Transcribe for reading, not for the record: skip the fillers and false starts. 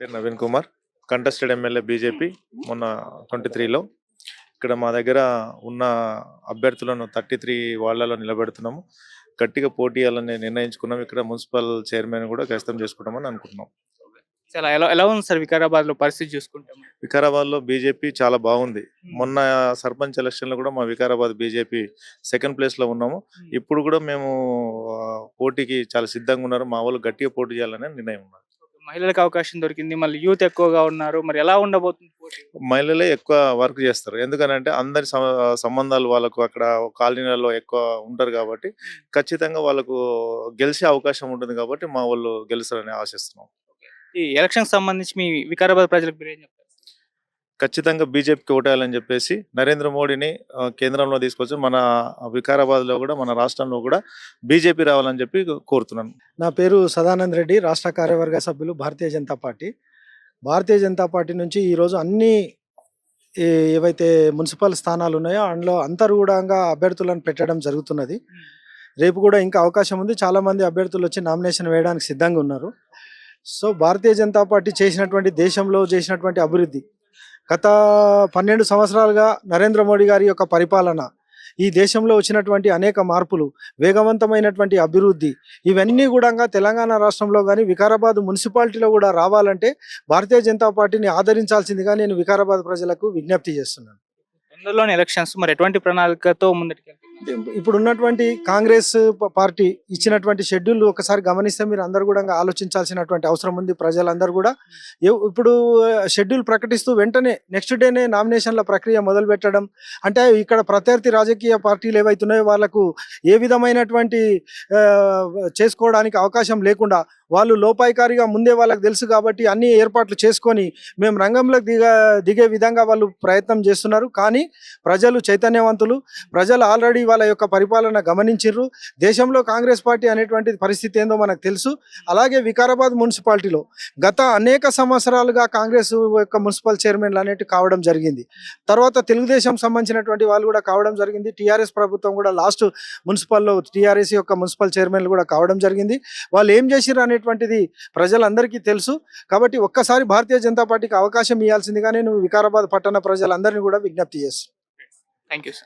పేరు Naveen Kumar, contested MLA BJP మొన్న 23లో. ఇక్కడ మా దగ్గర ఉన్న అభ్యర్థులను 33 వార్డులలో నిలబెడుతున్నాము. గట్టిగా పోటీ ఇయ్యాలని నిర్ణయించుకున్నాం. ఇక్కడ మున్సిపల్ చైర్మన్ కూడా ఖచ్చితం చేసుకుంటామని అనుకుంటున్నాం. చాలా ఎలా ఎలా ఉంది సార్ వికారాబాద్ లో పరిస్థితి చూసుకుంటే? వికారాబాద్లో బీజేపీ చాలా బాగుంది. మొన్న సర్పంచ్ ఎలక్షన్లో కూడా మా వికారాబాద్ బీజేపీ సెకండ్ ప్లేస్లో ఉన్నాము. ఇప్పుడు కూడా మేము పోటీకి చాలా సిద్ధంగా ఉన్నారు. మా వాళ్ళు గట్టిగా పోటీ చేయాలని నిర్ణయం ఉన్నారు. మహిళలకు అవకాశం దొరికింది, మళ్ళీ యూత్ ఎక్కువగా ఉన్నారు, మరి ఎలా ఉండబోతుంది పోటీ? మహిళలే ఎక్కువ వర్క్ చేస్తారు. ఎందుకనంటే అందరి సంబంధాలు వాళ్ళకు అక్కడ కాలనీలలో ఎక్కువ ఉంటారు కాబట్టి ఖచ్చితంగా వాళ్ళకు గెలిచే అవకాశం ఉంటుంది కాబట్టి మా వాళ్ళు గెలుస్తారని ఆశిస్తున్నాం. ఈ ఎలక్షన్ సంబంధించి మీ వికారాబాద్ ప్రజలకు మీరు ఏం చెప్తారు? ఖచ్చితంగా బీజేపీకి ఓటేయాలని చెప్పేసి నరేంద్ర మోడీని కేంద్రంలో తీసుకొచ్చి మన వికారాబాద్లో కూడా మన రాష్ట్రంలో కూడా బీజేపీ రావాలని చెప్పి కోరుతున్నాను. నా పేరు సదానంద్ రెడ్డి, రాష్ట్ర కార్యవర్గ సభ్యులు భారతీయ జనతా పార్టీ. భారతీయ జనతా పార్టీ నుంచి ఈరోజు అన్ని ఏవైతే మున్సిపల్ స్థానాలు ఉన్నాయో అందులో అంతర్గూఢంగా అభ్యర్థులను పెట్టడం జరుగుతున్నది. రేపు కూడా ఇంకా అవకాశం ఉంది. చాలామంది అభ్యర్థులు వచ్చి నామినేషన్ వేయడానికి సిద్ధంగా ఉన్నారు. సో భారతీయ జనతా పార్టీ చేసినటువంటి దేశంలో చేసినటువంటి అభివృద్ధి, గత 12 సంవత్సరాలుగా నరేంద్ర మోడీ గారి యొక్క పరిపాలన, ఈ దేశంలో వచ్చినటువంటి అనేక మార్పులు, వేగవంతమైనటువంటి అభివృద్ధి, ఇవన్నీ కూడా తెలంగాణ రాష్ట్రంలో కానీ వికారాబాద్ మున్సిపాలిటీలో కూడా రావాలంటే భారతీయ జనతా పార్టీని ఆదరించాల్సిందిగా నేను వికారాబాద్ ప్రజలకు విజ్ఞప్తి చేస్తున్నాను. తొందరలోని ఎలక్షన్స్, మరి ఎటువంటి ప్రణాళికతో ముందుకు? ఇప్పుడు ఉన్నటువంటి కాంగ్రెస్ పార్టీ ఇచ్చినటువంటి షెడ్యూల్ ఒకసారి గమనిస్తే మీరు అందరు కూడా ఆలోచించాల్సినటువంటి అవసరం ఉంది. ప్రజలందరూ కూడా ఇప్పుడు షెడ్యూల్ ప్రకటిస్తూ వెంటనే నెక్స్ట్ డేనే నామినేషన్ల ప్రక్రియ మొదలు పెట్టడం అంటే ఇక్కడ ప్రత్యర్థి రాజకీయ పార్టీలు ఏవైతున్నాయో వాళ్ళకు ఏ విధమైనటువంటి చేసుకోవడానికి అవకాశం లేకుండా వాళ్ళు లోపాయికారిగా ముందే వాళ్ళకి తెలుసు కాబట్టి అన్ని ఏర్పాట్లు చేసుకొని మేము రంగంలోకి దిగే విధంగా వాళ్ళు ప్రయత్నం చేస్తున్నారు. కానీ ప్రజలు చైతన్యవంతులు, ప్రజలు ఆల్రెడీ వాళ్ళ యొక్క పరిపాలన గమనించారు. దేశంలో కాంగ్రెస్ పార్టీ అనేటువంటి పరిస్థితి ఏందో మనకు తెలుసు. అలాగే వికారాబాద్ మున్సిపాలిటీలో గత అనేక సంవత్సరాలుగా కాంగ్రెస్ యొక్క మున్సిపల్ చైర్మన్లు అనేవి కావడం జరిగింది. తర్వాత తెలుగుదేశం సంబంధించినటువంటి వాళ్ళు కూడా కావడం జరిగింది. టీఆర్ఎస్ ప్రభుత్వం కూడా లాస్ట్ మున్సిపల్లో టీఆర్ఎస్ యొక్క మున్సిపల్ చైర్మన్లు కూడా కావడం జరిగింది. వాళ్ళు ఏం చేసిర్రు అనేటువంటిది ప్రజలందరికీ తెలుసు. కాబట్టి ఒక్కసారి భారతీయ జనతా పార్టీకి అవకాశం ఇవ్వాల్సిందిగా నేను వికారాబాద్ పట్టణ ప్రజలందరినీ కూడా విజ్ఞప్తి చేస్తాను. Thank you sir.